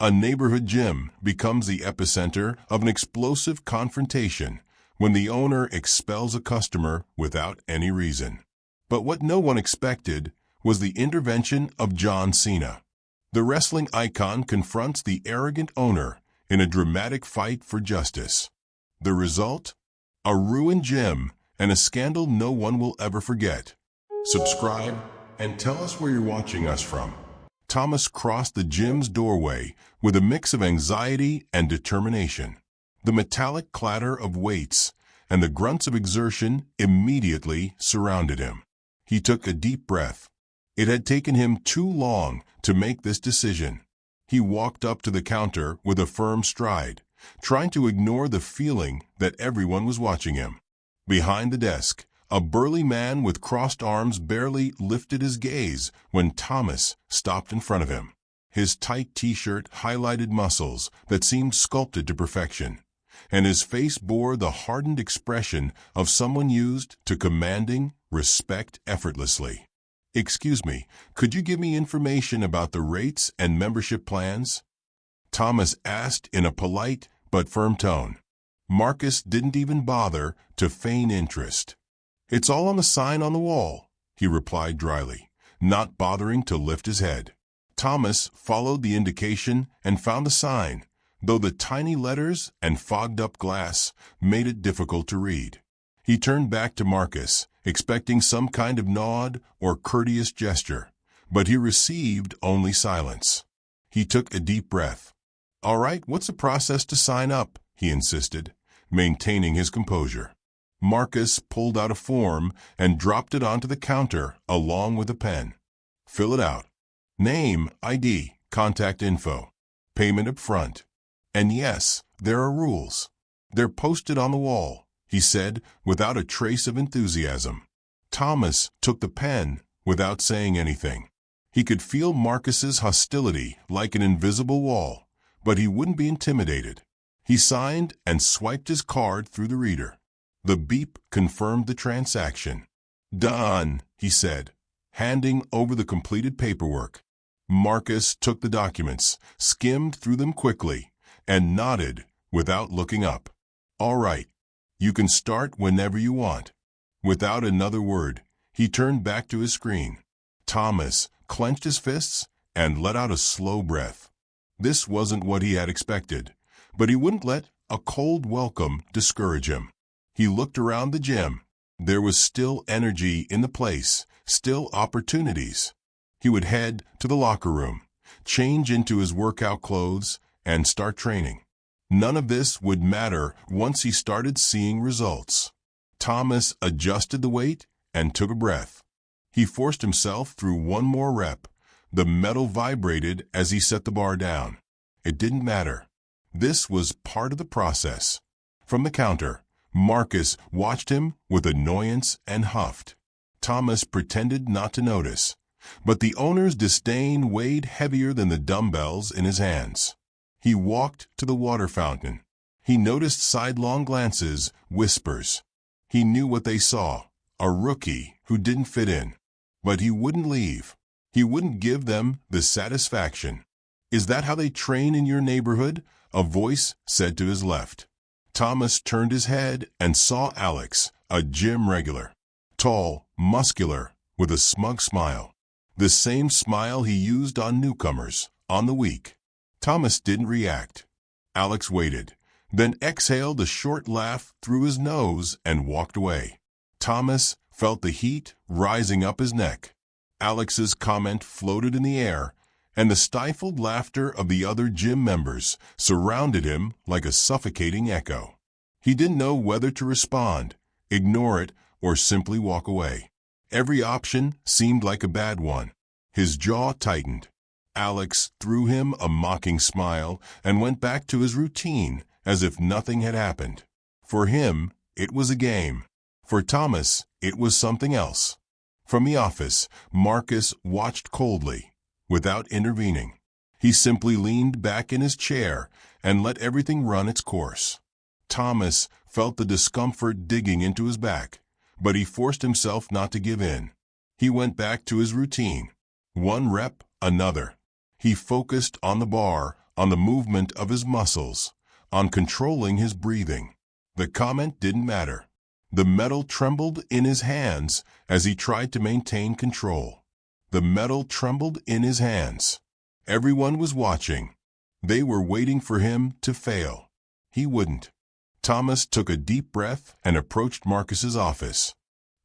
A neighborhood gym becomes the epicenter of an explosive confrontation when the owner expels a customer without any reason. But what no one expected was the intervention of John Cena. The wrestling icon confronts the arrogant owner in a dramatic fight for justice. The result? A ruined gym and a scandal no one will ever forget. Subscribe and tell us where you're watching us from. Thomas crossed the gym's doorway with a mix of anxiety and determination. The metallic clatter of weights and the grunts of exertion immediately surrounded him. He took a deep breath. It had taken him too long to make this decision. He walked up to the counter with a firm stride, trying to ignore the feeling that everyone was watching him. Behind the desk, a burly man with crossed arms barely lifted his gaze when Thomas stopped in front of him. His tight t-shirt highlighted muscles that seemed sculpted to perfection, and his face bore the hardened expression of someone used to commanding respect effortlessly. "Excuse me, could you give me information about the rates and membership plans?" Thomas asked in a polite but firm tone. Marcus didn't even bother to feign interest. "It's all on the sign on the wall," he replied dryly, not bothering to lift his head. Thomas followed the indication and found the sign, though the tiny letters and fogged-up glass made it difficult to read. He turned back to Marcus, expecting some kind of nod or courteous gesture, but he received only silence. He took a deep breath. "All right, what's the process to sign up?" he insisted, maintaining his composure. Marcus pulled out a form and dropped it onto the counter along with a pen. "Fill it out. Name, ID, contact info, payment up front. And yes, there are rules. They're posted on the wall," he said without a trace of enthusiasm. Thomas took the pen without saying anything. He could feel Marcus's hostility like an invisible wall, but he wouldn't be intimidated. He signed and swiped his card through the reader. The beep confirmed the transaction. "Done," he said, handing over the completed paperwork. Marcus took the documents, skimmed through them quickly, and nodded without looking up. "All right, you can start whenever you want." Without another word, he turned back to his screen. Thomas clenched his fists and let out a slow breath. This wasn't what he had expected, but he wouldn't let a cold welcome discourage him. He looked around the gym. There was still energy in the place, still opportunities. He would head to the locker room, change into his workout clothes, and start training. None of this would matter once he started seeing results. Thomas adjusted the weight and took a breath. He forced himself through one more rep. The metal vibrated as he set the bar down. It didn't matter. This was part of the process. From the counter, Marcus watched him with annoyance and huffed. Thomas pretended not to notice, but the owner's disdain weighed heavier than the dumbbells in his hands. He walked to the water fountain. He noticed sidelong glances, whispers. He knew what they saw, a rookie who didn't fit in. But he wouldn't leave. He wouldn't give them the satisfaction. "Is that how they train in your neighborhood?" a voice said to his left. Thomas turned his head and saw Alex, a gym regular. Tall, muscular, with a smug smile. The same smile he used on newcomers, on the week. Thomas didn't react. Alex waited, then exhaled a short laugh through his nose and walked away. Thomas felt the heat rising up his neck. Alex's comment floated in the air, and the stifled laughter of the other gym members surrounded him like a suffocating echo. He didn't know whether to respond, ignore it, or simply walk away. Every option seemed like a bad one. His jaw tightened. Alex threw him a mocking smile and went back to his routine as if nothing had happened. For him, it was a game. For Thomas, it was something else. From the office, Marcus watched coldly, without intervening. He simply leaned back in his chair and let everything run its course. Thomas felt the discomfort digging into his back, but he forced himself not to give in. He went back to his routine. One rep, another. He focused on the bar, on the movement of his muscles, on controlling his breathing. The comment didn't matter. The metal trembled in his hands as he tried to maintain control. The metal trembled in his hands. Everyone was watching. They were waiting for him to fail. He wouldn't. Thomas took a deep breath and approached Marcus's office.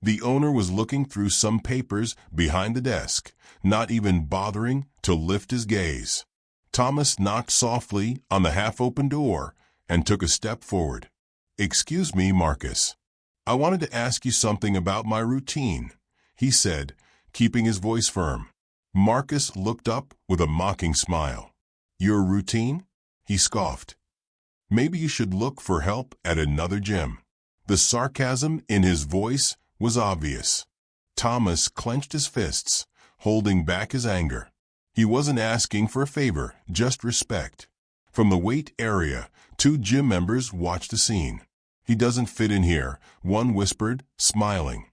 The owner was looking through some papers behind the desk, not even bothering to lift his gaze. Thomas knocked softly on the half-open door and took a step forward. "Excuse me, Marcus. I wanted to ask you something about my routine," he said, keeping his voice firm. Marcus looked up with a mocking smile. "Your routine?" he scoffed. "Maybe you should look for help at another gym." The sarcasm in his voice was obvious. Thomas clenched his fists, holding back his anger. He wasn't asking for a favor, just respect. From the weight area, 2 gym members watched the scene. "He doesn't fit in here," one whispered, smiling.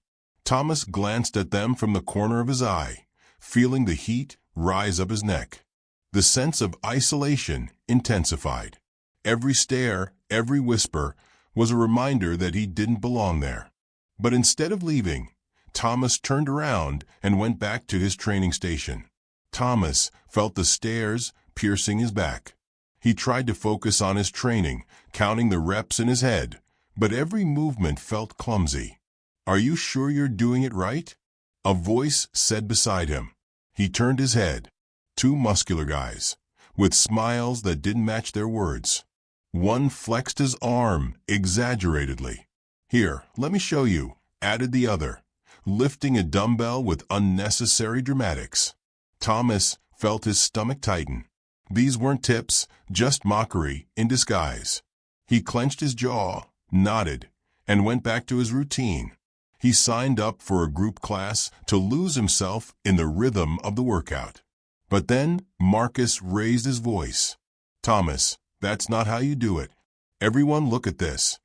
Thomas glanced at them from the corner of his eye, feeling the heat rise up his neck. The sense of isolation intensified. Every stare, every whisper, was a reminder that he didn't belong there. But instead of leaving, Thomas turned around and went back to his training station. Thomas felt the stares piercing his back. He tried to focus on his training, counting the reps in his head, but every movement felt clumsy. "Are you sure you're doing it right?" a voice said beside him. He turned his head. 2 muscular guys, with smiles that didn't match their words. One flexed his arm exaggeratedly. "Here, let me show you," added the other, lifting a dumbbell with unnecessary dramatics. Thomas felt his stomach tighten. These weren't tips, just mockery in disguise. He clenched his jaw, nodded, and went back to his routine. He signed up for a group class to lose himself in the rhythm of the workout. But then Marcus raised his voice. "Thomas, that's not how you do it. Everyone look at this."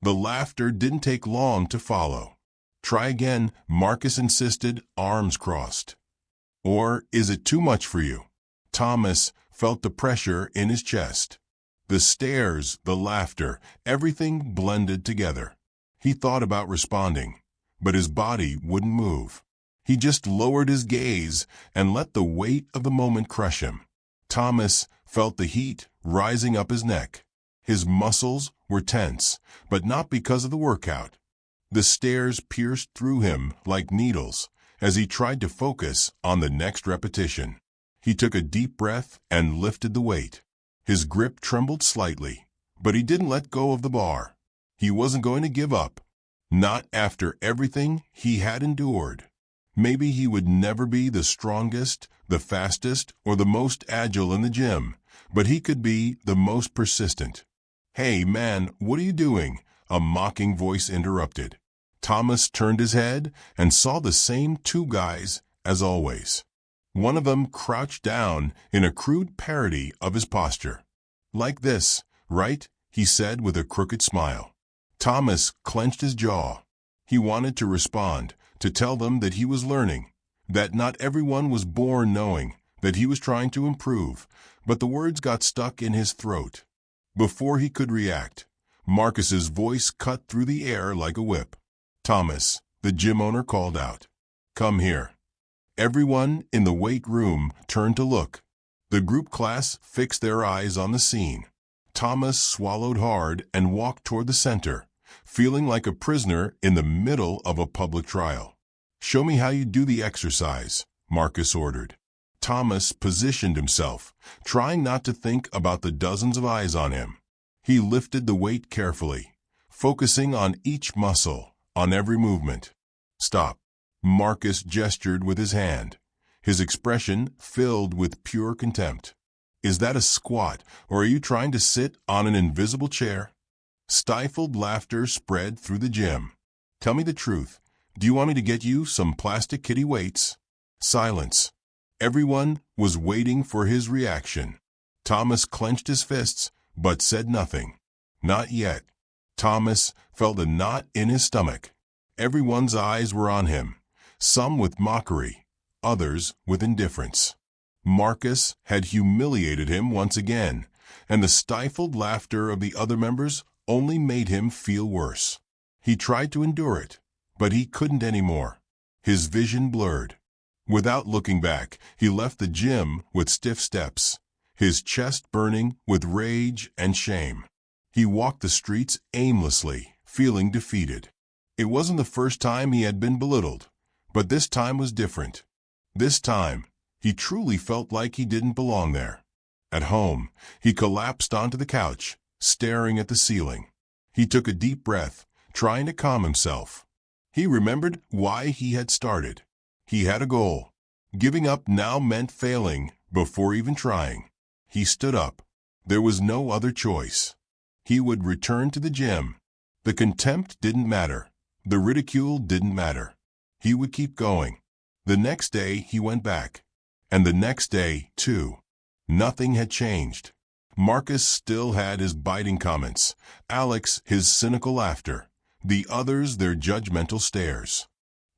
The laughter didn't take long to follow. "Try again," Marcus insisted, arms crossed. "Or is it too much for you?" Thomas felt the pressure in his chest. The stares, the laughter, everything blended together. He thought about responding, but his body wouldn't move. He just lowered his gaze and let the weight of the moment crush him. Thomas felt the heat rising up his neck. His muscles were tense, but not because of the workout. The stares pierced through him like needles as he tried to focus on the next repetition. He took a deep breath and lifted the weight. His grip trembled slightly, but he didn't let go of the bar. He wasn't going to give up. Not after everything he had endured. Maybe he would never be the strongest, the fastest, or the most agile in the gym, but he could be the most persistent. "Hey, man, what are you doing?" a mocking voice interrupted. Thomas turned his head and saw the same 2 guys as always. One of them crouched down in a crude parody of his posture. "Like this, right?" he said with a crooked smile. Thomas clenched his jaw. He wanted to respond, to tell them that he was learning, that not everyone was born knowing, that he was trying to improve, but the words got stuck in his throat. Before he could react, Marcus's voice cut through the air like a whip. "Thomas," the gym owner called out. "Come here." Everyone in the weight room turned to look. The group class fixed their eyes on the scene. Thomas swallowed hard and walked toward the center, feeling like a prisoner in the middle of a public trial. "Show me how you do the exercise," Marcus ordered. Thomas positioned himself, trying not to think about the dozens of eyes on him. He lifted the weight carefully, focusing on each muscle, on every movement. "Stop." Marcus gestured with his hand, his expression filled with pure contempt. "Is that a squat, or are you trying to sit on an invisible chair?" Stifled laughter spread through the gym. "Tell me the truth. Do you want me to get you some plastic kitty weights?" Silence. Everyone was waiting for his reaction. Thomas clenched his fists, but said nothing. Not yet. Thomas felt a knot in his stomach. Everyone's eyes were on him, some with mockery, others with indifference. Marcus had humiliated him once again, and the stifled laughter of the other members only made him feel worse. He tried to endure it, but he couldn't anymore. His vision blurred. Without looking back, he left the gym with stiff steps, his chest burning with rage and shame. He walked the streets aimlessly, feeling defeated. It wasn't the first time he had been belittled, but this time was different. This time, he truly felt like he didn't belong there. At home, he collapsed onto the couch, staring at the ceiling. He took a deep breath, trying to calm himself. He remembered why he had started. He had a goal. Giving up now meant failing before even trying. He stood up. There was no other choice. He would return to the gym. The contempt didn't matter. The ridicule didn't matter. He would keep going. The next day he went back. And the next day, too. Nothing had changed. Marcus still had his biting comments, Alex his cynical laughter, the others their judgmental stares.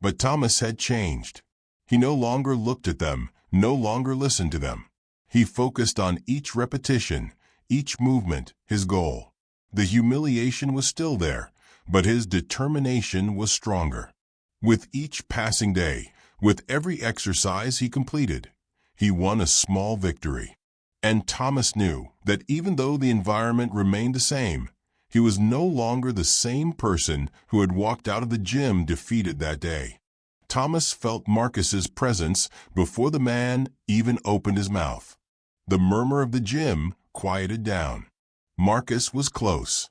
But Thomas had changed. He no longer looked at them, no longer listened to them. He focused on each repetition, each movement, his goal. The humiliation was still there, but his determination was stronger. With each passing day, with every exercise he completed, he won a small victory. And Thomas knew that even though the environment remained the same, he was no longer the same person who had walked out of the gym defeated that day. Thomas felt Marcus's presence before the man even opened his mouth. The murmur of the gym quieted down. Marcus was close.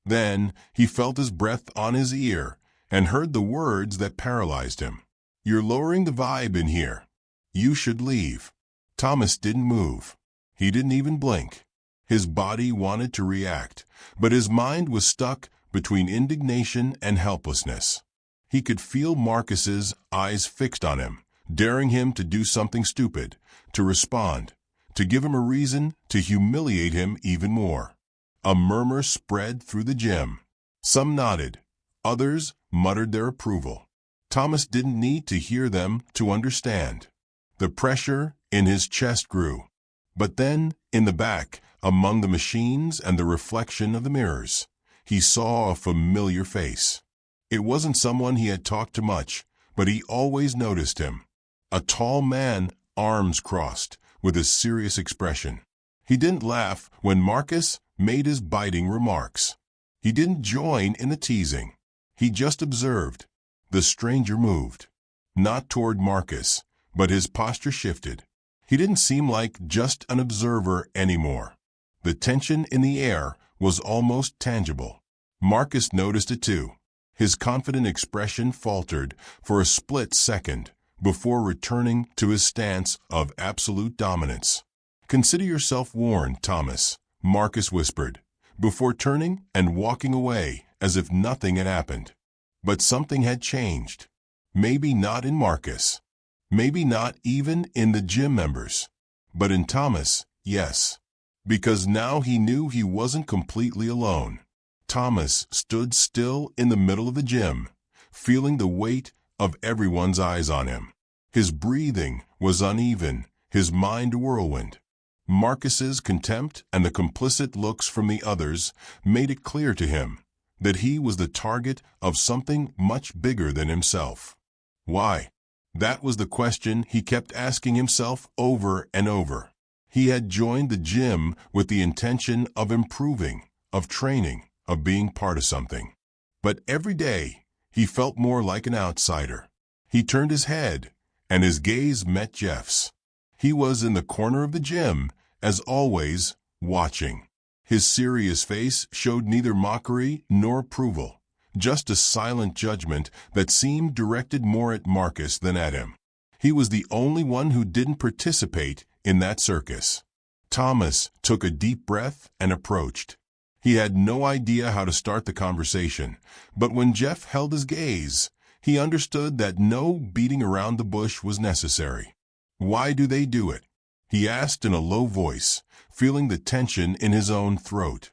Then he felt his breath on his ear and heard the words that paralyzed him. "You're lowering the vibe in here. You should leave." Thomas didn't move. He didn't even blink. His body wanted to react, but his mind was stuck between indignation and helplessness. He could feel Marcus's eyes fixed on him, daring him to do something stupid, to respond, to give him a reason to humiliate him even more. A murmur spread through the gym. Some nodded. Others muttered their approval. Thomas didn't need to hear them to understand. The pressure in his chest grew. But then, in the back, among the machines and the reflection of the mirrors, he saw a familiar face. It wasn't someone he had talked to much, but he always noticed him. A tall man, arms crossed, with a serious expression. He didn't laugh when Marcus made his biting remarks. He didn't join in the teasing. He just observed. The stranger moved. Not toward Marcus, but his posture shifted. He didn't seem like just an observer anymore. The tension in the air was almost tangible. Marcus noticed it too. His confident expression faltered for a split second before returning to his stance of absolute dominance. "Consider yourself warned, Thomas," Marcus whispered, before turning and walking away as if nothing had happened. But something had changed. Maybe not in Marcus. Maybe not even in the gym members. But in Thomas, yes. Because now he knew he wasn't completely alone. Thomas stood still in the middle of the gym, feeling the weight of everyone's eyes on him. His breathing was uneven, his mind a whirlwind. Marcus's contempt and the complicit looks from the others made it clear to him that he was the target of something much bigger than himself. Why? That was the question he kept asking himself over and over. He had joined the gym with the intention of improving, of training, of being part of something. But every day, he felt more like an outsider. He turned his head, and his gaze met Jeff's. He was in the corner of the gym, as always, watching. His serious face showed neither mockery nor approval, just a silent judgment that seemed directed more at Marcus than at him. He was the only one who didn't participate in that circus. Thomas took a deep breath and approached. He had no idea how to start the conversation, but when Jeff held his gaze, he understood that no beating around the bush was necessary. "Why do they do it?" he asked in a low voice, feeling the tension in his own throat.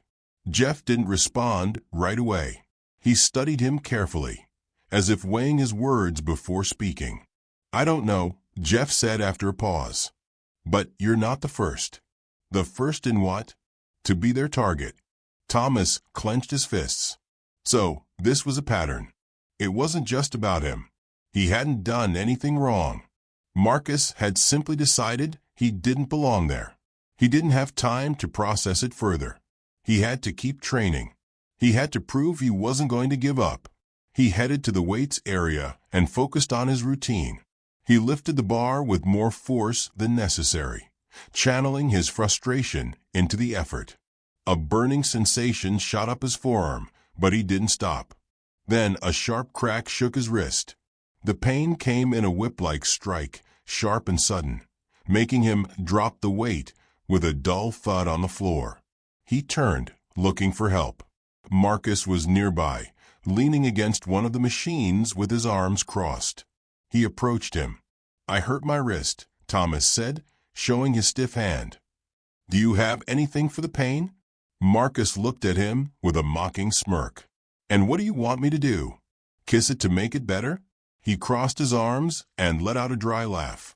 Jeff didn't respond right away. He studied him carefully, as if weighing his words before speaking. "I don't know," Jeff said after a pause. But you're not the first. The first in what? To be their target. Thomas clenched his fists. So, this was a pattern. It wasn't just about him. He hadn't done anything wrong. Marcus had simply decided he didn't belong there. He didn't have time to process it further. He had to keep training. He had to prove he wasn't going to give up. He headed to the weights area and focused on his routine. He lifted the bar with more force than necessary, channeling his frustration into the effort. A burning sensation shot up his forearm, but he didn't stop. Then a sharp crack shook his wrist. The pain came in a whip-like strike, sharp and sudden, making him drop the weight with a dull thud on the floor. He turned, looking for help. Marcus was nearby, leaning against one of the machines with his arms crossed. He approached him. "I hurt my wrist," Thomas said, showing his stiff hand. "Do you have anything for the pain?" Marcus looked at him with a mocking smirk. "And what do you want me to do? Kiss it to make it better?" He crossed his arms and let out a dry laugh.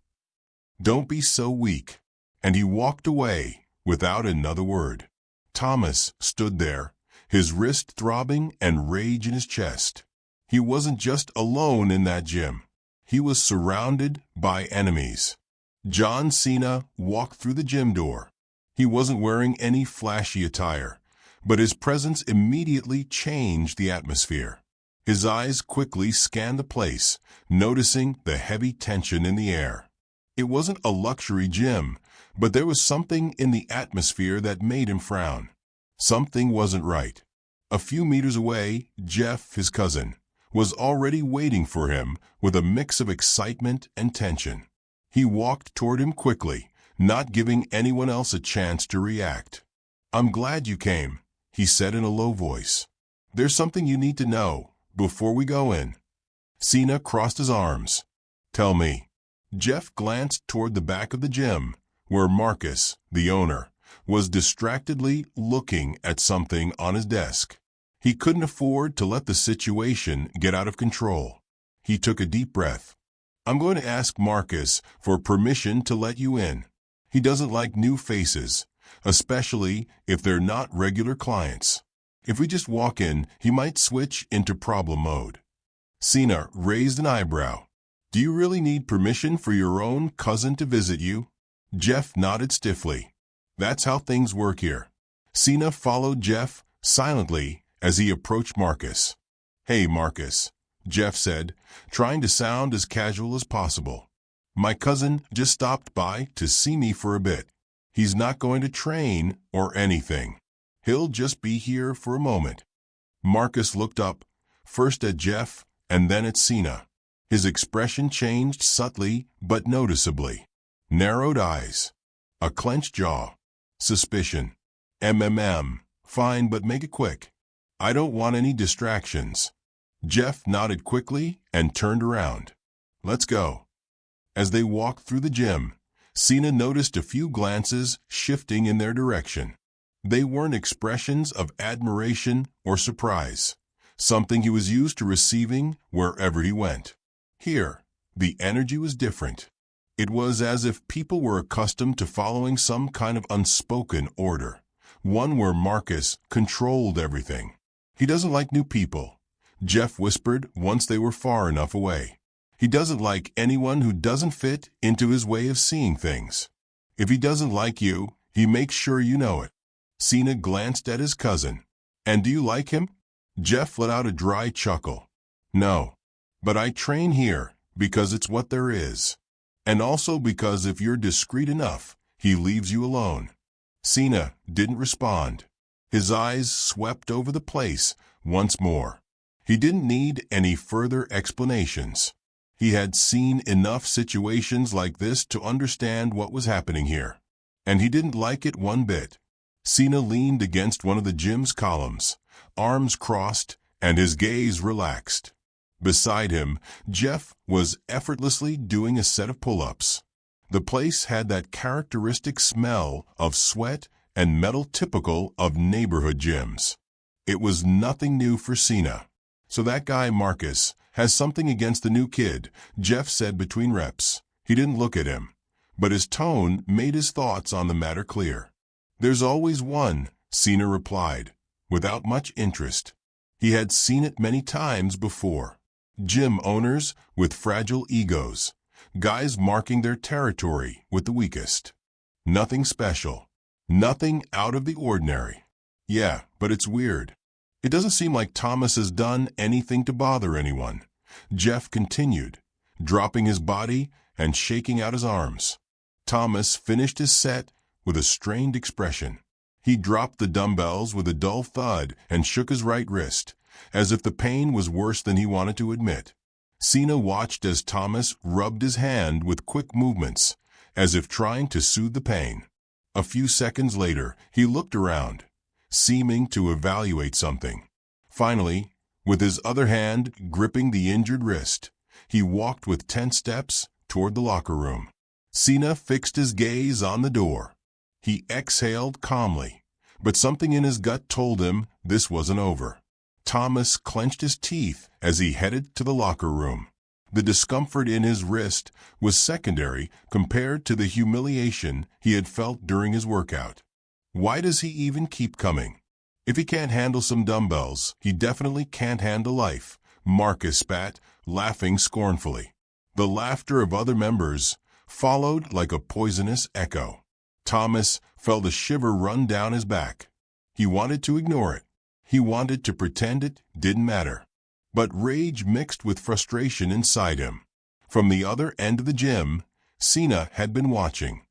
"Don't be so weak." And he walked away without another word. Thomas stood there, his wrist throbbing and rage in his chest. He wasn't just alone in that gym. He was surrounded by enemies. John Cena walked through the gym door. He wasn't wearing any flashy attire, but his presence immediately changed the atmosphere. His eyes quickly scanned the place, noticing the heavy tension in the air. It wasn't a luxury gym, but there was something in the atmosphere that made him frown. Something wasn't right. A few meters away, Jeff, his cousin, was already waiting for him with a mix of excitement and tension. He walked toward him quickly, not giving anyone else a chance to react. "I'm glad you came," he said in a low voice. "There's something you need to know before we go in." Cena crossed his arms. "Tell me." Jeff glanced toward the back of the gym, where Marcus, the owner, was distractedly looking at something on his desk. He couldn't afford to let the situation get out of control. He took a deep breath. "I'm going to ask Marcus for permission to let you in. He doesn't like new faces, especially if they're not regular clients. If we just walk in, he might switch into problem mode." Cena raised an eyebrow. "Do you really need permission for your own cousin to visit you?" Jeff nodded stiffly. "That's how things work here." Cena followed Jeff silently as he approached Marcus. "Hey, Marcus," Jeff said, trying to sound as casual as possible. "My cousin just stopped by to see me for a bit. He's not going to train or anything. He'll just be here for a moment." Marcus looked up, first at Jeff and then at Cena. His expression changed subtly but noticeably. Narrowed eyes, a clenched jaw, suspicion. Fine, but make it quick. I don't want any distractions." Jeff nodded quickly and turned around. "Let's go." As they walked through the gym, Cena noticed a few glances shifting in their direction. They weren't expressions of admiration or surprise, something he was used to receiving wherever he went. Here, the energy was different. It was as if people were accustomed to following some kind of unspoken order, one where Marcus controlled everything. "He doesn't like new people," Jeff whispered once they were far enough away. "He doesn't like anyone who doesn't fit into his way of seeing things. If he doesn't like you, he makes sure you know it." Cena glanced at his cousin. "And do you like him?" Jeff let out a dry chuckle. "No, but I train here because it's what there is. And also because if you're discreet enough, he leaves you alone." Cena didn't respond. His eyes swept over the place once more. He didn't need any further explanations. He had seen enough situations like this to understand what was happening here. And he didn't like it one bit. Cena leaned against one of the gym's columns, arms crossed, and his gaze relaxed. Beside him, Jeff was effortlessly doing a set of pull-ups. The place had that characteristic smell of sweat and metal typical of neighborhood gyms. It was nothing new for Cena. "So that guy Marcus has something against the new kid," Jeff said between reps. He didn't look at him, but his tone made his thoughts on the matter clear. "There's always one," Cena replied, without much interest. He had seen it many times before. Gym owners with fragile egos, guys marking their territory with the weakest. Nothing special. Nothing out of the ordinary. "Yeah, but it's weird. It doesn't seem like Thomas has done anything to bother anyone," Jeff continued, dropping his body and shaking out his arms. Thomas finished his set with a strained expression. He dropped the dumbbells with a dull thud and shook his right wrist, as if the pain was worse than he wanted to admit. Cena watched as Thomas rubbed his hand with quick movements, as if trying to soothe the pain. A few seconds later, he looked around, seeming to evaluate something. Finally, with his other hand gripping the injured wrist, he walked with 10 steps toward the locker room. Cena fixed his gaze on the door. He exhaled calmly, but something in his gut told him this wasn't over. Thomas clenched his teeth as he headed to the locker room. The discomfort in his wrist was secondary compared to the humiliation he had felt during his workout. Why does he even keep coming? If he can't handle some dumbbells, he definitely can't handle life, Marcus spat, laughing scornfully. The laughter of other members followed like a poisonous echo. Thomas felt a shiver run down his back. He wanted to ignore it. He wanted to pretend it didn't matter. But rage mixed with frustration inside him. From the other end of the gym, Cena had been watching.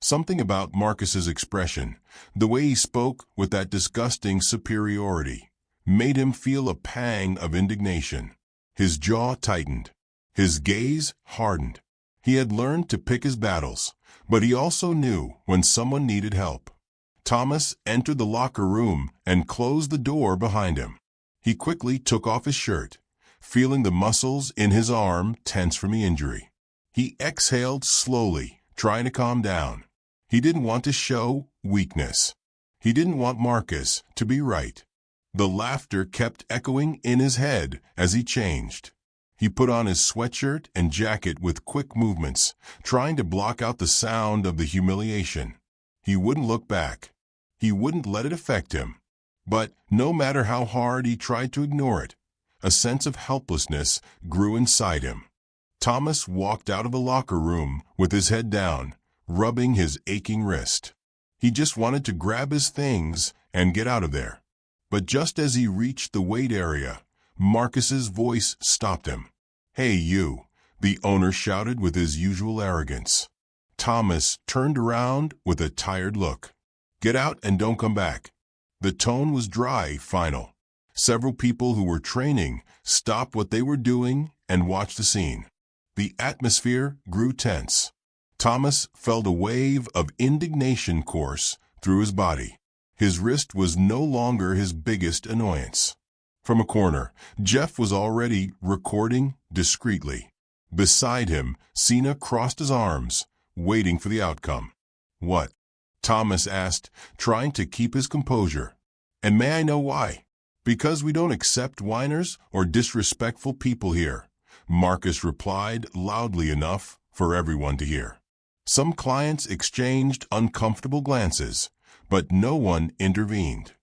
Something about Marcus's expression, the way he spoke with that disgusting superiority, made him feel a pang of indignation. His jaw tightened. His gaze hardened. He had learned to pick his battles, but he also knew when someone needed help. Thomas entered the locker room and closed the door behind him. He quickly took off his shirt, feeling the muscles in his arm tense from the injury. He exhaled slowly, trying to calm down. He didn't want to show weakness. He didn't want Marcus to be right. The laughter kept echoing in his head as he changed. He put on his sweatshirt and jacket with quick movements, trying to block out the sound of the humiliation. He wouldn't look back. He wouldn't let it affect him. But no matter how hard he tried to ignore it, a sense of helplessness grew inside him. Thomas walked out of the locker room with his head down, rubbing his aching wrist. He just wanted to grab his things and get out of there. But just as he reached the weight area, Marcus's voice stopped him. "Hey, you," the owner shouted with his usual arrogance. Thomas turned around with a tired look. "Get out and don't come back." The tone was dry, final. Several people who were training stopped what they were doing and watched the scene. The atmosphere grew tense. Thomas felt a wave of indignation course through his body. His wrist was no longer his biggest annoyance. From a corner, Jeff was already recording discreetly. Beside him, Cena crossed his arms, waiting for the outcome. "What?" Thomas asked, trying to keep his composure. "And may I know why?" "Because we don't accept whiners or disrespectful people here," Marcus replied loudly enough for everyone to hear. Some clients exchanged uncomfortable glances, but no one intervened.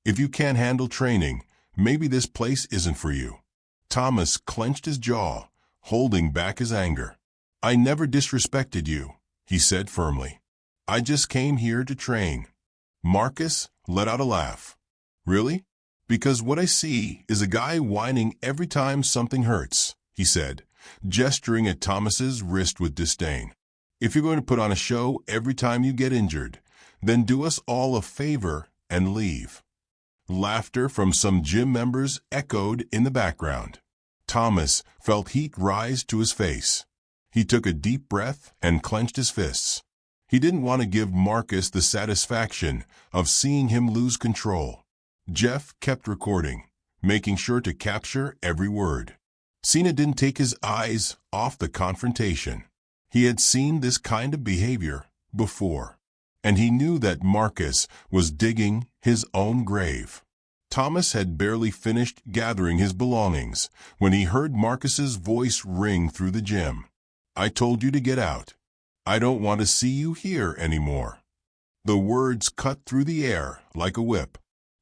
"If you can't handle training, maybe this place isn't for you." Thomas clenched his jaw, holding back his anger. "I never disrespected you," he said firmly. "I just came here to train." Marcus let out a laugh. "Really? Because what I see is a guy whining every time something hurts," he said, gesturing at Thomas's wrist with disdain. "If you're going to put on a show every time you get injured, then do us all a favor and leave." Laughter from some gym members echoed in the background. Thomas felt heat rise to his face. He took a deep breath and clenched his fists. He didn't want to give Marcus the satisfaction of seeing him lose control. Jeff kept recording, making sure to capture every word. Cena didn't take his eyes off the confrontation. He had seen this kind of behavior before, and he knew that Marcus was digging his own grave. Thomas had barely finished gathering his belongings when he heard Marcus's voice ring through the gym. "I told you to get out." I don't want to see you here anymore." The words cut through the air like a whip.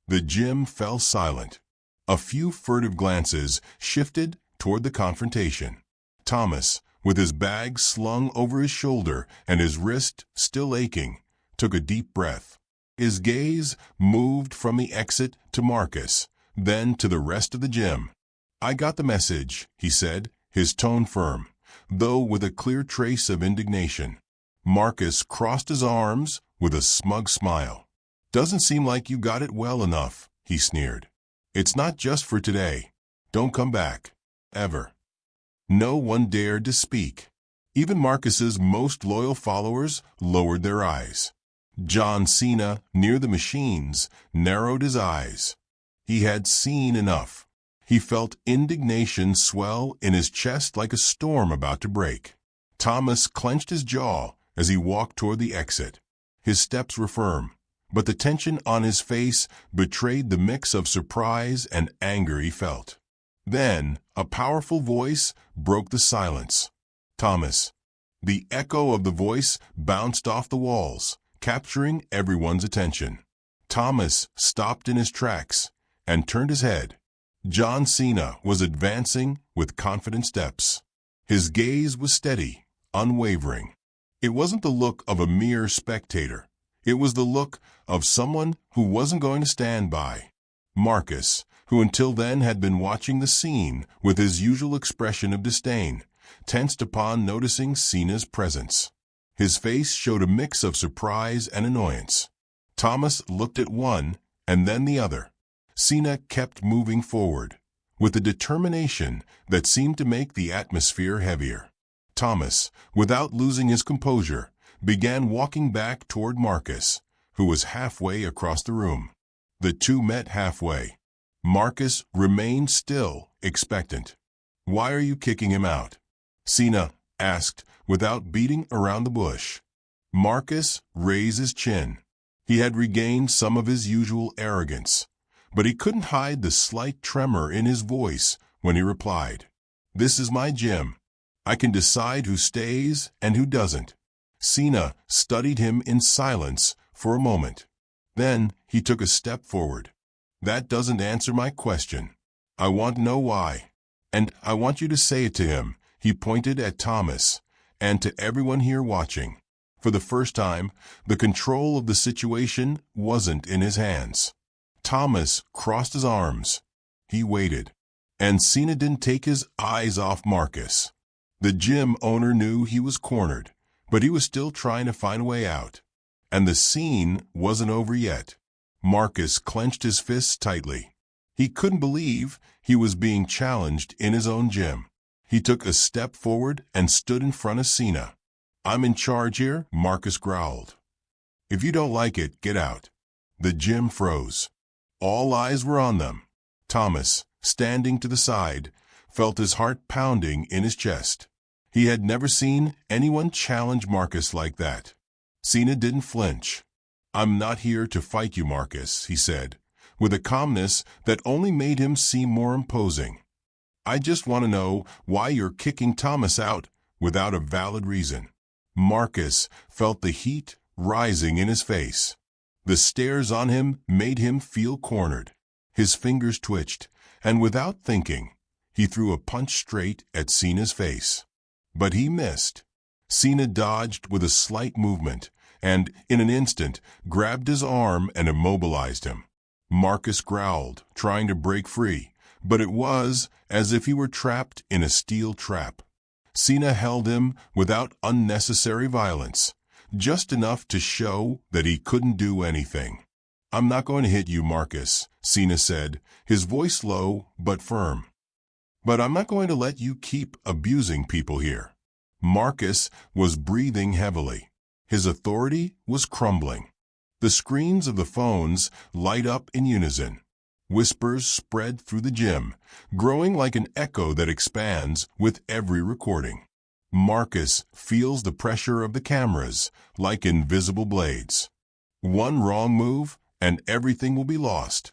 The gym fell silent. A few furtive glances shifted toward the confrontation. Thomas, with his bag slung over his shoulder and his wrist still aching, took a deep breath. His gaze moved from the exit to Marcus, then to the rest of the gym. "I got the message," he said, his tone firm, though with a clear trace of indignation. Marcus crossed his arms with a smug smile. "Doesn't seem like you got it well enough," he sneered. "It's not just for today. Don't come back. Ever." No one dared to speak. Even Marcus's most loyal followers lowered their eyes. John Cena, near the machines, narrowed his eyes. He had seen enough. He felt indignation swell in his chest like a storm about to break. Thomas clenched his jaw as he walked toward the exit. His steps were firm, but the tension on his face betrayed the mix of surprise and anger he felt. Then, a powerful voice broke the silence. "Thomas." The echo of the voice bounced off the walls, capturing everyone's attention. Thomas stopped in his tracks and turned his head. John Cena was advancing with confident steps. His gaze was steady, unwavering. It wasn't the look of a mere spectator. It was the look of someone who wasn't going to stand by. Marcus, who until then had been watching the scene with his usual expression of disdain, tensed upon noticing Cena's presence. His face showed a mix of surprise and annoyance. Thomas looked at one and then the other. Cena kept moving forward, with a determination that seemed to make the atmosphere heavier. Thomas, without losing his composure, began walking back toward Marcus, who was halfway across the room. The two met halfway. Marcus remained still, expectant. "Why are you kicking him out?" Cena asked, without beating around the bush. Marcus raised his chin. He had regained some of his usual arrogance, but he couldn't hide the slight tremor in his voice when he replied, "This is my gym. I can decide who stays and who doesn't." Cena studied him in silence for a moment. Then he took a step forward. "That doesn't answer my question. I want to know why. And I want you to say it to him." He pointed at Thomas and to everyone here watching. For the first time, the control of the situation wasn't in his hands. Thomas crossed his arms. He waited. And Cena didn't take his eyes off Marcus. The gym owner knew he was cornered, but he was still trying to find a way out. And the scene wasn't over yet. Marcus clenched his fists tightly. He couldn't believe he was being challenged in his own gym. He took a step forward and stood in front of Cena. "I'm in charge here," Marcus growled. "If you don't like it, get out." The gym froze. All eyes were on them. Thomas, standing to the side, felt his heart pounding in his chest. He had never seen anyone challenge Marcus like that. Cena didn't flinch. "I'm not here to fight you, Marcus," he said, with a calmness that only made him seem more imposing. "I just want to know why you're kicking Thomas out without a valid reason." Marcus felt the heat rising in his face. The stares on him made him feel cornered. His fingers twitched, and without thinking, he threw a punch straight at Cena's face. But he missed. Cena dodged with a slight movement, and, in an instant, grabbed his arm and immobilized him. Marcus growled, trying to break free, but it was as if he were trapped in a steel trap. Cena held him without unnecessary violence, just enough to show that he couldn't do anything. "I'm not going to hit you, Marcus," Cena said, his voice low but firm. "But I'm not going to let you keep abusing people here." Marcus was breathing heavily. His authority was crumbling. The screens of the phones light up in unison. Whispers spread through the gym, growing like an echo that expands with every recording. Marcus feels the pressure of the cameras like invisible blades. One wrong move, and everything will be lost.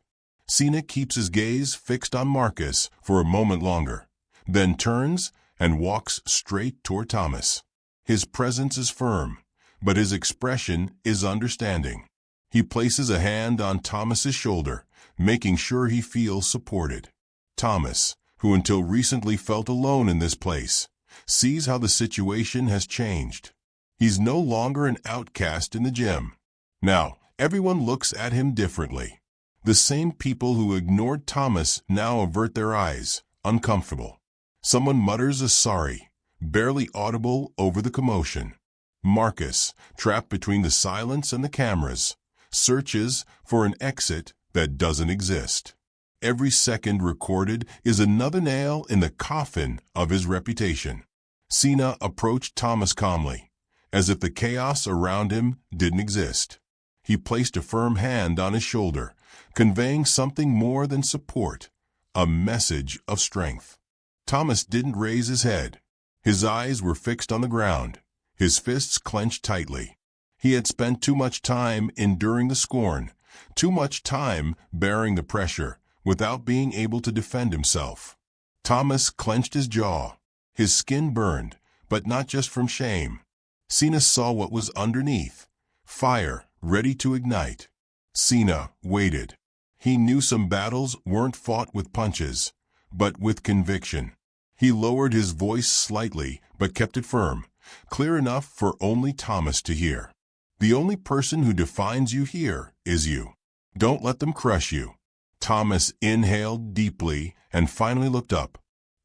Cena keeps his gaze fixed on Marcus for a moment longer, then turns and walks straight toward Thomas. His presence is firm, but his expression is understanding. He places a hand on Thomas's shoulder, making sure he feels supported. Thomas, who until recently felt alone in this place, sees how the situation has changed. He's no longer an outcast in the gym. Now, everyone looks at him differently. The same people who ignored Thomas now avert their eyes, uncomfortable. Someone mutters a sorry, barely audible over the commotion. Marcus, trapped between the silence and the cameras, searches for an exit that doesn't exist. Every second recorded is another nail in the coffin of his reputation. Cena approached Thomas calmly, as if the chaos around him didn't exist. He placed a firm hand on his shoulder, conveying something more than support, a message of strength. Thomas didn't raise his head. His eyes were fixed on the ground, his fists clenched tightly. He had spent too much time enduring the scorn, too much time bearing the pressure, without being able to defend himself. Thomas clenched his jaw. His skin burned, but not just from shame. Cena saw what was underneath, fire ready to ignite. Cena waited. He knew some battles weren't fought with punches, but with conviction. He lowered his voice slightly, but kept it firm, clear enough for only Thomas to hear. The only person who defines you here is you. Don't let them crush you. Thomas inhaled deeply and finally looked up.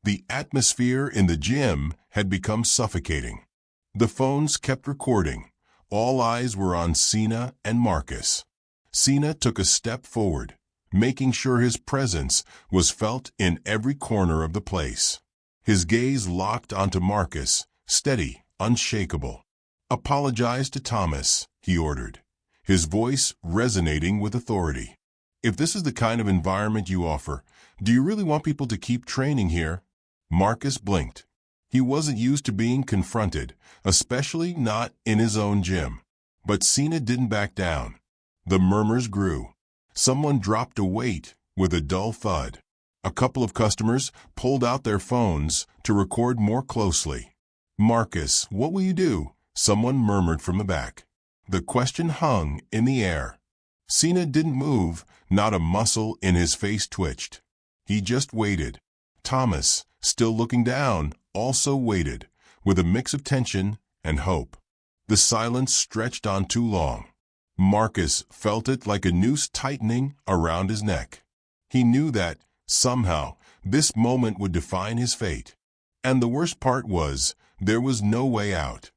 The atmosphere in the gym had become suffocating. The phones kept recording. All eyes were on Cena and Marcus. Cena took a step forward, making sure his presence was felt in every corner of the place. His gaze locked onto Marcus, steady, unshakable. "Apologize to Thomas," he ordered, his voice resonating with authority. "If this is the kind of environment you offer, do you really want people to keep training here?" Marcus blinked. He wasn't used to being confronted, especially not in his own gym. But Cena didn't back down. The murmurs grew. Someone dropped a weight with a dull thud. A couple of customers pulled out their phones to record more closely. "Marcus, what will you do?" someone murmured from the back. The question hung in the air. Cena didn't move, not a muscle in his face twitched. He just waited. Thomas, still looking down, also waited, with a mix of tension and hope. The silence stretched on too long. Marcus felt it like a noose tightening around his neck. He knew that, somehow, this moment would define his fate. And the worst part was, there was no way out.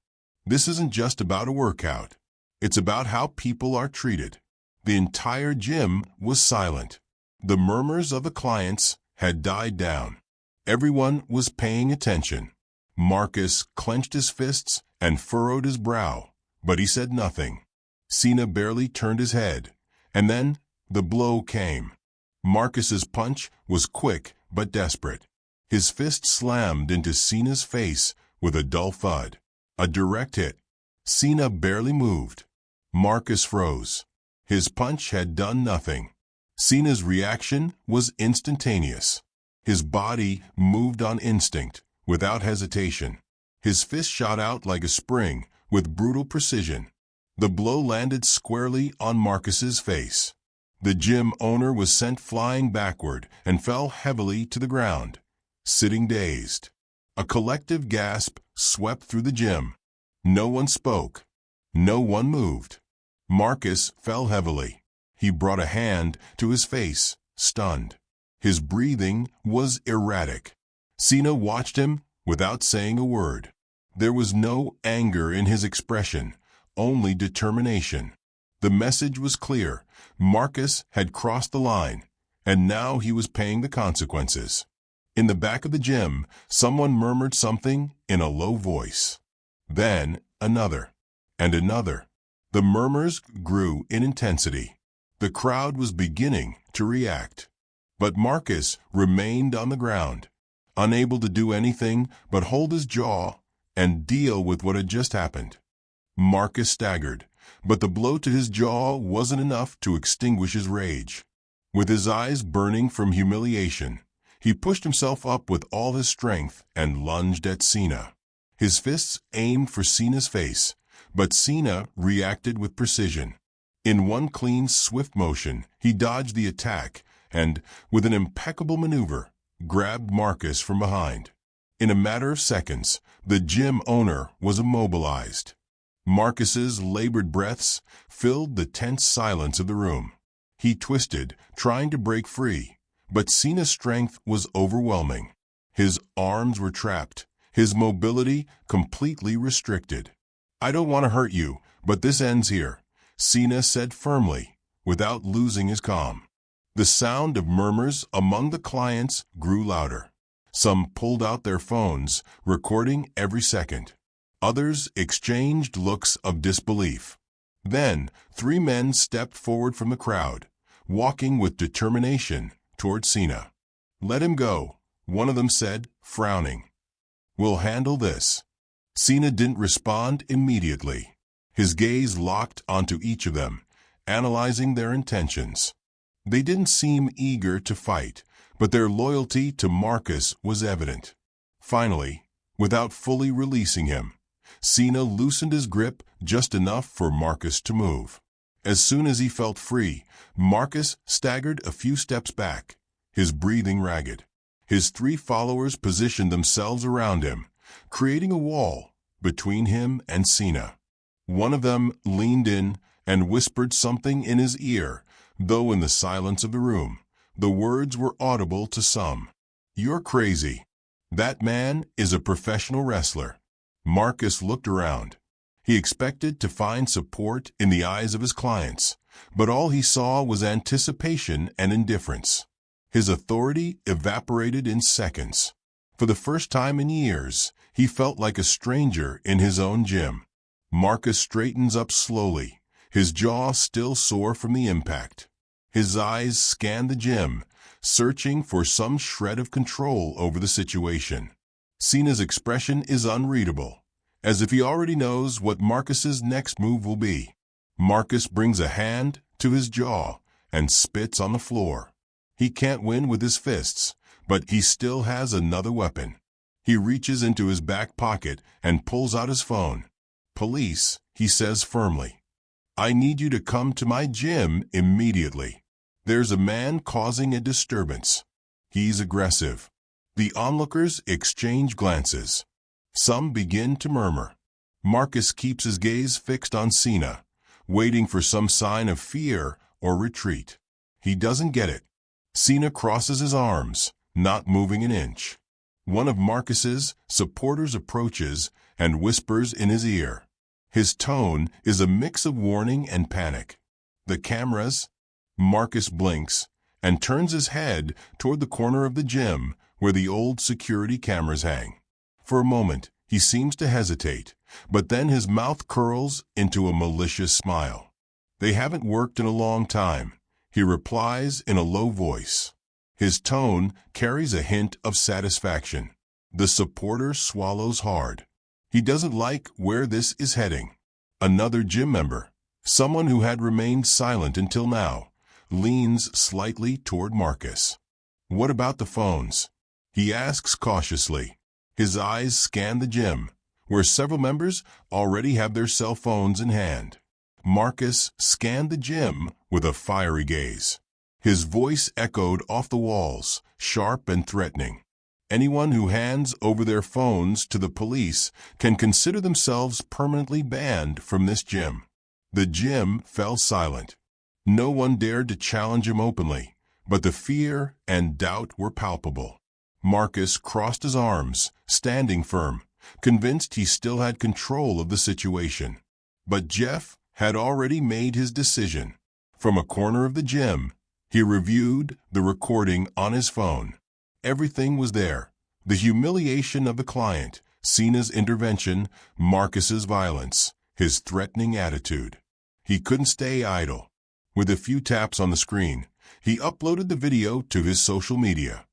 This isn't just about a workout. It's about how people are treated. The entire gym was silent. The murmurs of the clients had died down. Everyone was paying attention. Marcus clenched his fists and furrowed his brow, but he said nothing. Cena barely turned his head, and then the blow came. Marcus's punch was quick but desperate. His fist slammed into Cena's face with a dull thud. A direct hit. Cena barely moved. Marcus froze. His punch had done nothing. Cena's reaction was instantaneous. His body moved on instinct, without hesitation. His fist shot out like a spring, with brutal precision. The blow landed squarely on Marcus's face. The gym owner was sent flying backward and fell heavily to the ground, sitting dazed. A collective gasp swept through the gym. No one spoke. No one moved. Marcus fell heavily. He brought a hand to his face, stunned. His breathing was erratic. Cena watched him without saying a word. There was no anger in his expression, only determination. The message was clear. Marcus had crossed the line, and now he was paying the consequences. In the back of the gym, someone murmured something in a low voice. Then another, and another. The murmurs grew in intensity. The crowd was beginning to react. But Marcus remained on the ground, unable to do anything but hold his jaw and deal with what had just happened. Marcus staggered, but the blow to his jaw wasn't enough to extinguish his rage. With his eyes burning from humiliation, he pushed himself up with all his strength and lunged at Cena. His fists aimed for Cena's face, but Cena reacted with precision. In one clean, swift motion, he dodged the attack and, with an impeccable maneuver, grabbed Marcus from behind. In a matter of seconds, the gym owner was immobilized. Marcus's labored breaths filled the tense silence of the room. He twisted, trying to break free, but Cena's strength was overwhelming. His arms were trapped, his mobility completely restricted. "I don't want to hurt you, but this ends here," Cena said firmly, without losing his calm. The sound of murmurs among the clients grew louder. Some pulled out their phones, recording every second. Others exchanged looks of disbelief. Then, 3 men stepped forward from the crowd, walking with determination toward Cena. "Let him go," one of them said, frowning. "We'll handle this." Cena didn't respond immediately. His gaze locked onto each of them, analyzing their intentions. They didn't seem eager to fight, but their loyalty to Marcus was evident. Finally, without fully releasing him, Cena loosened his grip just enough for Marcus to move. As soon as he felt free, Marcus staggered a few steps back, his breathing ragged. His 3 followers positioned themselves around him, creating a wall between him and Cena. One of them leaned in and whispered something in his ear, though in the silence of the room, the words were audible to some. "You're crazy. That man is a professional wrestler." Marcus looked around. He expected to find support in the eyes of his clients, but all he saw was anticipation and indifference. His authority evaporated in seconds. For the first time in years, he felt like a stranger in his own gym. Marcus straightens up slowly, his jaw still sore from the impact. His eyes scan the gym, searching for some shred of control over the situation. Cena's expression is unreadable, as if he already knows what Marcus's next move will be. Marcus brings a hand to his jaw and spits on the floor. He can't win with his fists, but he still has another weapon. He reaches into his back pocket and pulls out his phone. "Police," he says firmly. "I need you to come to my gym immediately. There's a man causing a disturbance. He's aggressive." The onlookers exchange glances. Some begin to murmur. Marcus keeps his gaze fixed on Cena, waiting for some sign of fear or retreat. He doesn't get it. Cena crosses his arms, not moving an inch. One of Marcus's supporters approaches and whispers in his ear. His tone is a mix of warning and panic. "The cameras?" Marcus blinks and turns his head toward the corner of the gym where the old security cameras hang. For a moment, he seems to hesitate, but then his mouth curls into a malicious smile. "They haven't worked in a long time," he replies in a low voice. His tone carries a hint of satisfaction. The supporter swallows hard. He doesn't like where this is heading. Another gym member, someone who had remained silent until now, leans slightly toward Marcus. "What about the phones?" he asks cautiously. His eyes scan the gym, where several members already have their cell phones in hand. Marcus scanned the gym with a fiery gaze. His voice echoed off the walls, sharp and threatening. "Anyone who hands over their phones to the police can consider themselves permanently banned from this gym." The gym fell silent. No one dared to challenge him openly, but the fear and doubt were palpable. Marcus crossed his arms, standing firm, convinced he still had control of the situation. But Jeff had already made his decision. From a corner of the gym, he reviewed the recording on his phone. Everything was there: the humiliation of the client, Cena's intervention, Marcus's violence, his threatening attitude. He couldn't stay idle. With a few taps on the screen, he uploaded the video to his social media.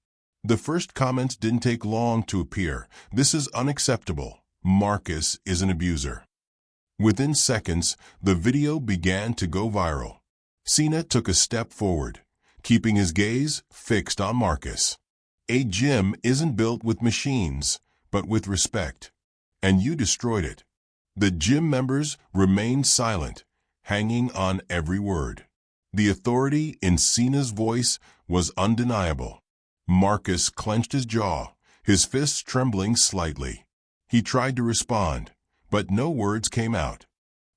The first comments didn't take long to appear. "This is unacceptable. Marcus is an abuser." Within seconds, the video began to go viral. Cena took a step forward, keeping his gaze fixed on Marcus. A gym isn't built with machines, but with respect. and you destroyed it." The gym members remained silent, hanging on every word. The authority in Cena's voice was undeniable. Marcus clenched his jaw, his fists trembling slightly. He tried to respond, but no words came out.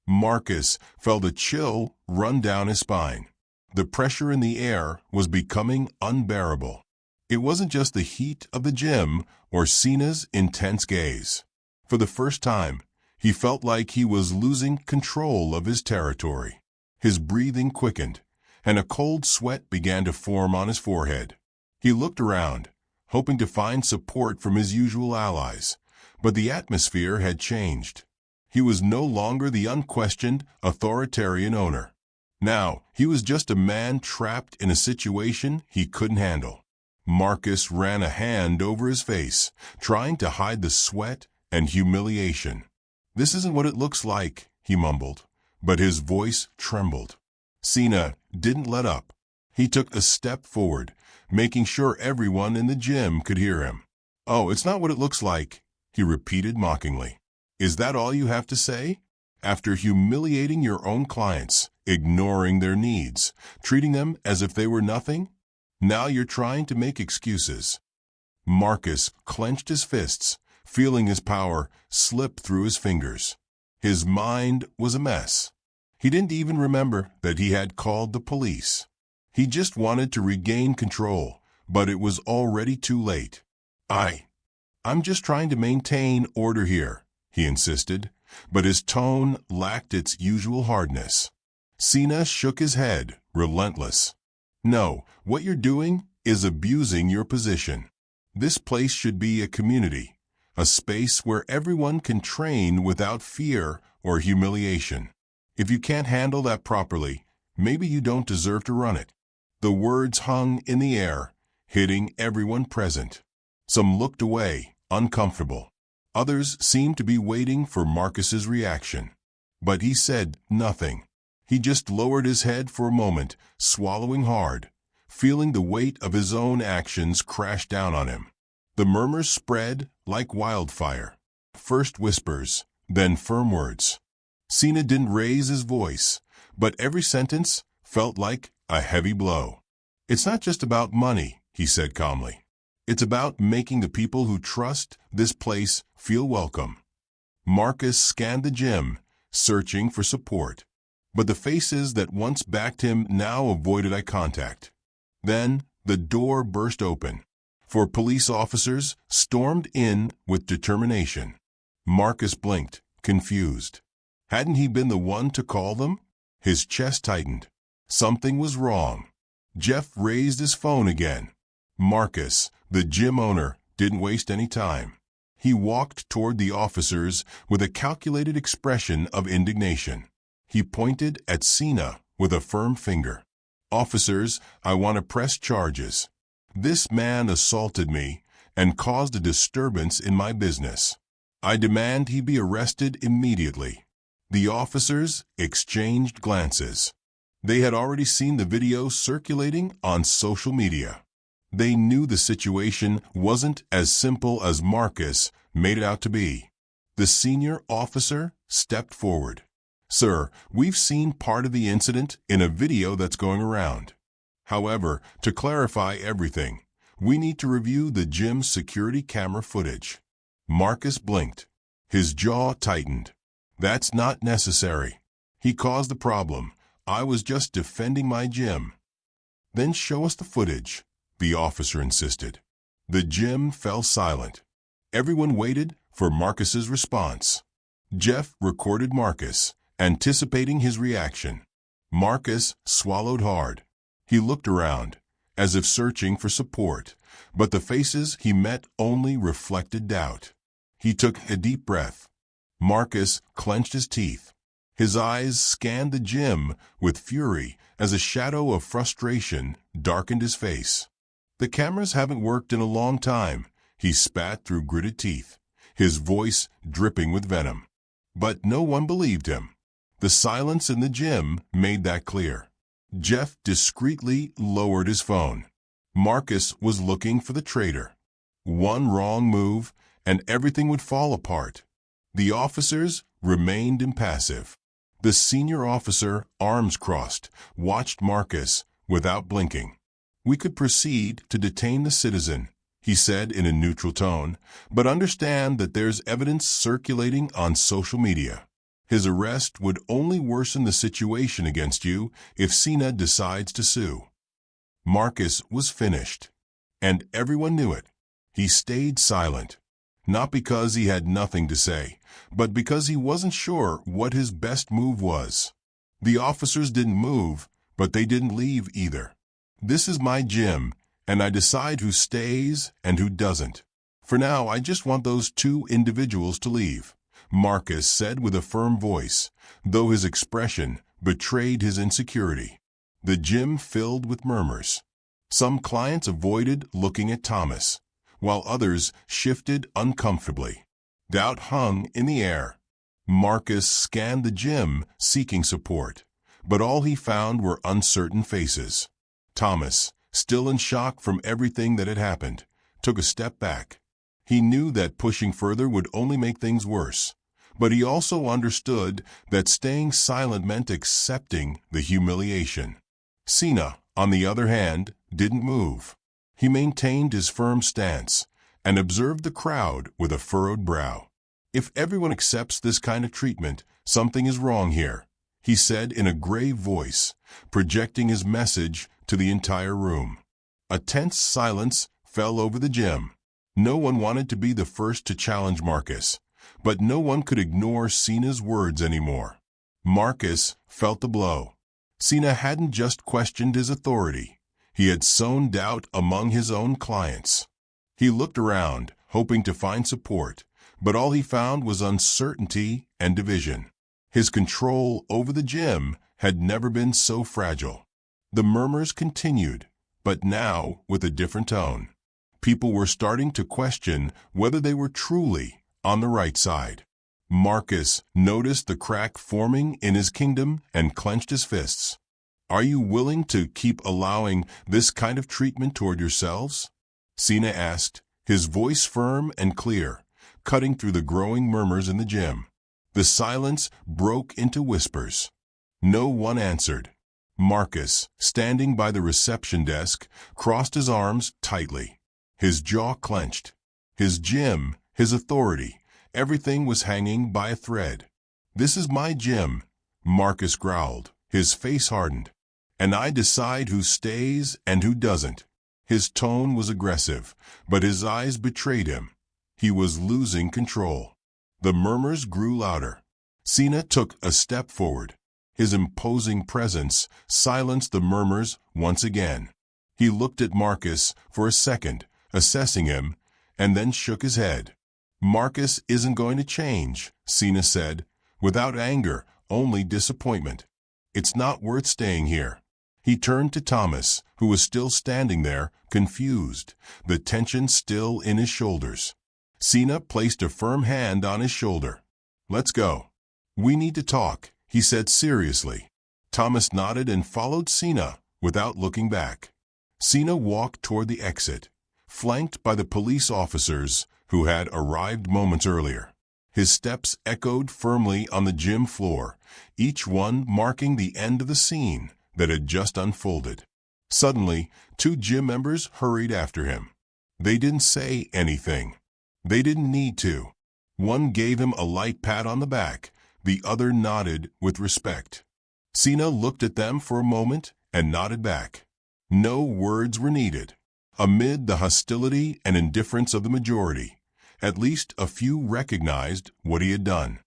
Marcus felt a chill run down his spine. The pressure in the air was becoming unbearable. It wasn't just the heat of the gym or Cena's intense gaze. For the first time, he felt like he was losing control of his territory. His breathing quickened, and a cold sweat began to form on his forehead. He looked around, hoping to find support from his usual allies, but the atmosphere had changed. He was no longer the unquestioned, authoritarian owner. Now, he was just a man trapped in a situation he couldn't handle. Marcus ran a hand over his face, trying to hide the sweat and humiliation. "This isn't what it looks like," he mumbled, but his voice trembled. Cena didn't let up. He took a step forward, making sure everyone in the gym could hear him. "Oh, it's not what it looks like," he repeated mockingly. "Is that all you have to say? After humiliating your own clients, ignoring their needs, treating them as if they were nothing? Now you're trying to make excuses." Marcus clenched his fists, feeling his power slip through his fingers. His mind was a mess. He didn't even remember that he had called the police. He just wanted to regain control, but it was already too late. I'm just trying to maintain order here," he insisted, but his tone lacked its usual hardness. Cena shook his head, relentless. "No, what you're doing is abusing your position. This place should be a community, a space where everyone can train without fear or humiliation. If you can't handle that properly, maybe you don't deserve to run it." The words hung in the air, hitting everyone present. Some looked away, uncomfortable. Others seemed to be waiting for Marcus's reaction. But he said nothing. He just lowered his head for a moment, swallowing hard, feeling the weight of his own actions crash down on him. The murmurs spread like wildfire. First whispers, then firm words. Cena didn't raise his voice, but every sentence felt like a heavy blow. "It's not just about money," he said calmly. "It's about making the people who trust this place feel welcome." Marcus scanned the gym, searching for support. But the faces that once backed him now avoided eye contact. Then the door burst open. Four police officers stormed in with determination. Marcus blinked, confused. Hadn't he been the one to call them? His chest tightened. Something was wrong. Jeff raised his phone again. Marcus, the gym owner, didn't waste any time. He walked toward the officers with a calculated expression of indignation. He pointed at Cena with a firm finger. "Officers, I want to press charges. This man assaulted me and caused a disturbance in my business. I demand he be arrested immediately." The officers exchanged glances. They had already seen the video circulating on social media. They knew the situation wasn't as simple as Marcus made it out to be. The senior officer stepped forward. "Sir, we've seen part of the incident in a video that's going around. However, to clarify everything, we need to review the gym's security camera footage." Marcus blinked. His jaw tightened. "That's not necessary. He caused the problem. I was just defending my gym." "Then show us the footage," the officer insisted. The gym fell silent. Everyone waited for Marcus's response. Jeff recorded Marcus, anticipating his reaction. Marcus swallowed hard. He looked around, as if searching for support, but the faces he met only reflected doubt. He took a deep breath. Marcus clenched his teeth. His eyes scanned the gym with fury as a shadow of frustration darkened his face. "The cameras haven't worked in a long time," he spat through gritted teeth, his voice dripping with venom. But no one believed him. The silence in the gym made that clear. Jeff discreetly lowered his phone. Marcus was looking for the traitor. One wrong move, and everything would fall apart. The officers remained impassive. The senior officer, arms crossed, watched Marcus without blinking. "We could proceed to detain the citizen," he said in a neutral tone, "but understand that there's evidence circulating on social media. His arrest would only worsen the situation against you if Cena decides to sue." Marcus was finished, and everyone knew it. He stayed silent, not because he had nothing to say, but because he wasn't sure what his best move was. The officers didn't move, but they didn't leave either. "This is my gym, and I decide who stays and who doesn't. For now, I just want those two individuals to leave," Marcus said with a firm voice, though his expression betrayed his insecurity. The gym filled with murmurs. Some clients avoided looking at Thomas, while others shifted uncomfortably. Doubt hung in the air. Marcus scanned the gym, seeking support, but all he found were uncertain faces. Thomas, still in shock from everything that had happened, took a step back. He knew that pushing further would only make things worse, but he also understood that staying silent meant accepting the humiliation. Cena, on the other hand, didn't move. He maintained his firm stance and observed the crowd with a furrowed brow. "If everyone accepts this kind of treatment, something is wrong here," he said in a grave voice, projecting his message to the entire room. A tense silence fell over the gym. No one wanted to be the first to challenge Marcus, but no one could ignore Cena's words anymore. Marcus felt the blow. Cena hadn't just questioned his authority. He had sown doubt among his own clients. He looked around, hoping to find support, but all he found was uncertainty and division. His control over the gym had never been so fragile. The murmurs continued, but now with a different tone. People were starting to question whether they were truly on the right side. Marcus noticed the crack forming in his kingdom and clenched his fists. "Are you willing to keep allowing this kind of treatment toward yourselves?" Cena asked, his voice firm and clear, cutting through the growing murmurs in the gym. The silence broke into whispers. No one answered. Marcus, standing by the reception desk, crossed his arms tightly. His jaw clenched. His gym, his authority, everything was hanging by a thread. "This is my gym," Marcus growled, his face hardened. "And I decide who stays and who doesn't." His tone was aggressive, but his eyes betrayed him. He was losing control. The murmurs grew louder. Cena took a step forward. His imposing presence silenced the murmurs once again. He looked at Marcus for a second, assessing him, and then shook his head. "Marcus isn't going to change," Cena said, without anger, only disappointment. "It's not worth staying here." He turned to Thomas, who was still standing there, confused, the tension still in his shoulders. Cena placed a firm hand on his shoulder. "Let's go. We need to talk," he said seriously. Thomas nodded and followed Cena without looking back. Cena walked toward the exit, flanked by the police officers who had arrived moments earlier. His steps echoed firmly on the gym floor, each one marking the end of the scene that had just unfolded. Suddenly, two gym members hurried after him. They didn't say anything. They didn't need to. One gave him a light pat on the back, the other nodded with respect. Cena looked at them for a moment and nodded back. No words were needed. Amid the hostility and indifference of the majority, at least a few recognized what he had done.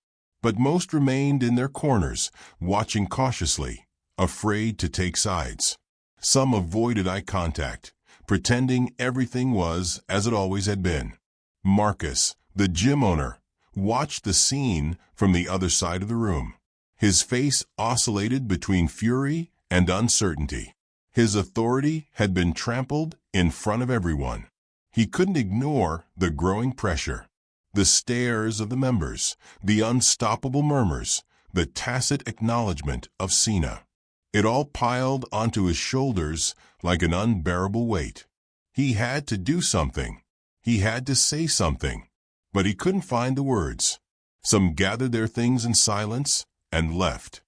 But most remained in their corners, watching cautiously, afraid to take sides. Some avoided eye contact, pretending everything was as it always had been. Marcus, the gym owner, watched the scene from the other side of the room. His face oscillated between fury and uncertainty. His authority had been trampled in front of everyone. He couldn't ignore the growing pressure, the stares of the members, the unstoppable murmurs, the tacit acknowledgement of Cena. It all piled onto his shoulders like an unbearable weight. He had to do something. He had to say something, but he couldn't find the words. Some gathered their things in silence and left.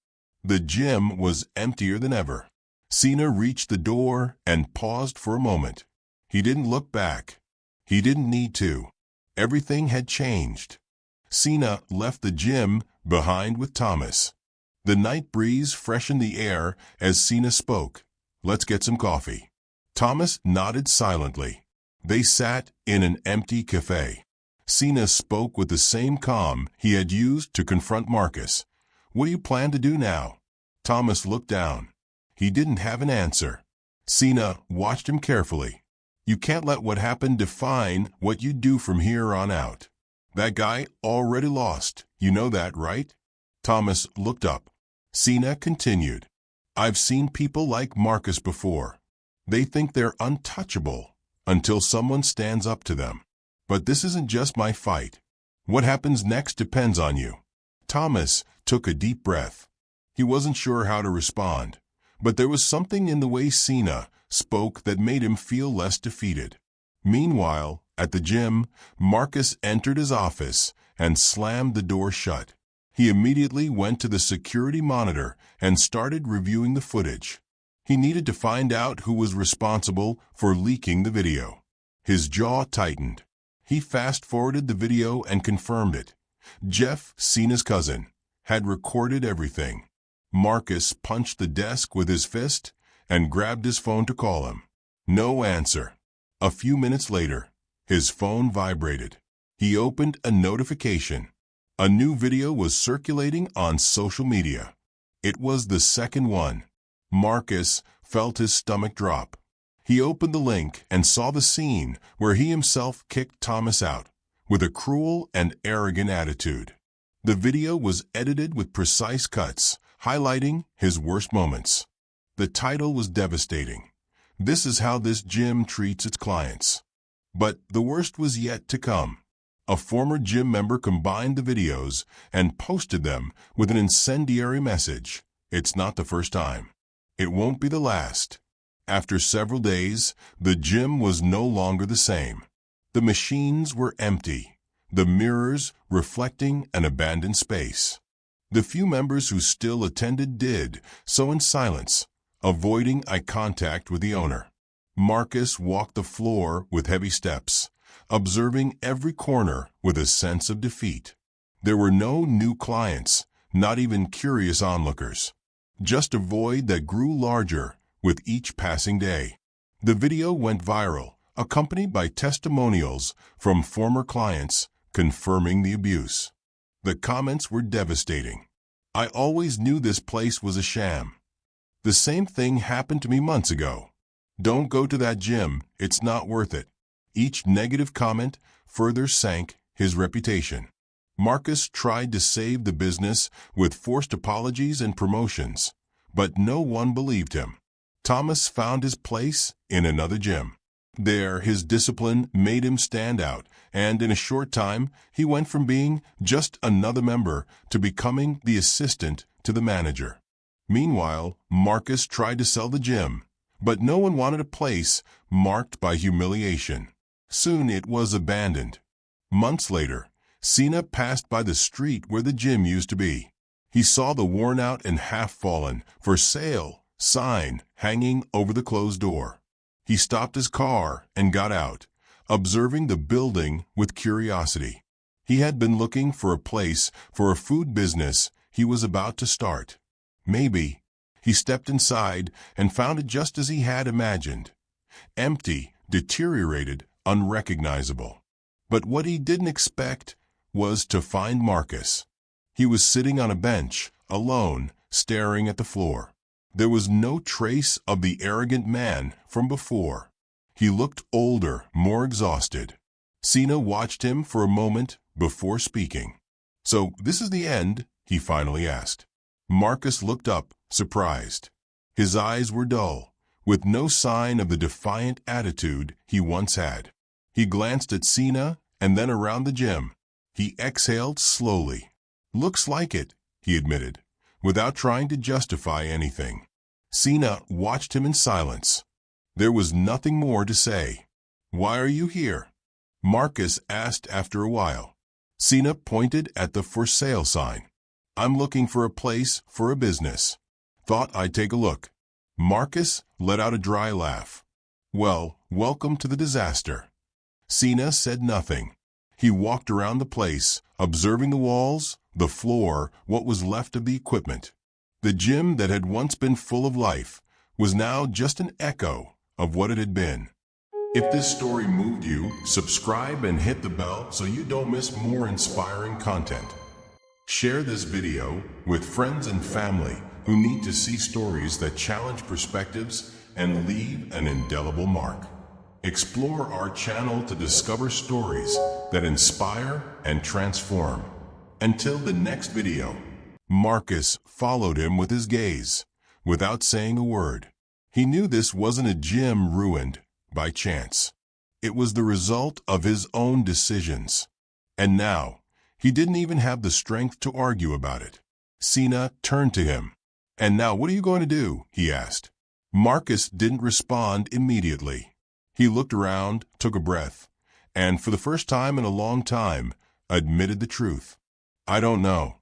The gym was emptier than ever. Cena reached the door and paused for a moment. He didn't look back. He didn't need to. Everything had changed. Cena left the gym behind with Thomas. The night breeze freshened the air as Cena spoke. "Let's get some coffee." Thomas nodded silently. They sat in an empty cafe. Cena spoke with the same calm he had used to confront Marcus. "What do you plan to do now?" Thomas looked down. He didn't have an answer. Cena watched him carefully. "You can't let what happened define what you do from here on out. That guy already lost. You know that, right?" Thomas looked up. Cena continued. "I've seen people like Marcus before. They think they're untouchable until someone stands up to them. But this isn't just my fight. What happens next depends on you." Thomas took a deep breath. He wasn't sure how to respond, but there was something in the way Cena spoke that made him feel less defeated. Meanwhile, at the gym, Marcus entered his office and slammed the door shut. He immediately went to the security monitor and started reviewing the footage. He needed to find out who was responsible for leaking the video. His jaw tightened. He fast-forwarded the video and confirmed it. Jeff, Cena's cousin, had recorded everything. Marcus punched the desk with his fist and grabbed his phone to call him. No answer. A few minutes later, his phone vibrated. He opened a notification. A new video was circulating on social media. It was the second one. Marcus felt his stomach drop. He opened the link and saw the scene where he himself kicked Thomas out with a cruel and arrogant attitude. The video was edited with precise cuts, highlighting his worst moments. The title was devastating. "This is how this gym treats its clients." But the worst was yet to come. A former gym member combined the videos and posted them with an incendiary message. "It's not the first time. It won't be the last." After several days, the gym was no longer the same. The machines were empty, the mirrors reflecting an abandoned space. The few members who still attended did so in silence, avoiding eye contact with the owner. Marcus walked the floor with heavy steps, observing every corner with a sense of defeat. There were no new clients, not even curious onlookers. Just a void that grew larger with each passing day. The video went viral, accompanied by testimonials from former clients confirming the abuse. The comments were devastating. "I always knew this place was a sham. The same thing happened to me months ago. Don't go to that gym, it's not worth it." Each negative comment further sank his reputation. Marcus tried to save the business with forced apologies and promotions, but no one believed him. Thomas found his place in another gym. There, his discipline made him stand out, and in a short time, he went from being just another member to becoming the assistant to the manager. Meanwhile, Marcus tried to sell the gym, but no one wanted a place marked by humiliation. Soon it was abandoned. Months later, Cena passed by the street where the gym used to be. He saw the worn-out and half-fallen "For sale" sign hanging over the closed door. He stopped his car and got out, observing the building with curiosity. He had been looking for a place for a food business he was about to start. Maybe. He stepped inside and found it just as he had imagined. Empty, deteriorated, unrecognizable. But what he didn't expect was to find Marcus. He was sitting on a bench, alone, staring at the floor. There was no trace of the arrogant man from before. He looked older, more exhausted. Cena watched him for a moment before speaking. "So this is the end?" he finally asked. Marcus looked up, surprised. His eyes were dull, with no sign of the defiant attitude he once had. He glanced at Cena and then around the gym. He exhaled slowly. "Looks like it," he admitted, without trying to justify anything. Cena watched him in silence. There was nothing more to say. "Why are you here?" Marcus asked after a while. Cena pointed at the for sale sign. I'm looking for a place for a business. Thought I'd take a look. Marcus let out a dry laugh. Well, welcome to the disaster. Cena said nothing. He walked around the place, observing the walls, the floor, what was left of the equipment. The gym that had once been full of life was now just an echo of what it had been. If this story moved you, subscribe and hit the bell so you don't miss more inspiring content. Share this video with friends and family who need to see stories that challenge perspectives and leave an indelible mark. Explore our channel to discover stories that inspire and transform. Until the next video. Marcus followed him with his gaze, without saying a word. He knew this wasn't a gym ruined by chance. It was the result of his own decisions. And now, he didn't even have the strength to argue about it. Cena turned to him. And now what are you going to do? He asked. Marcus didn't respond immediately. He looked around, took a breath, and for the first time in a long time, admitted the truth. I don't know.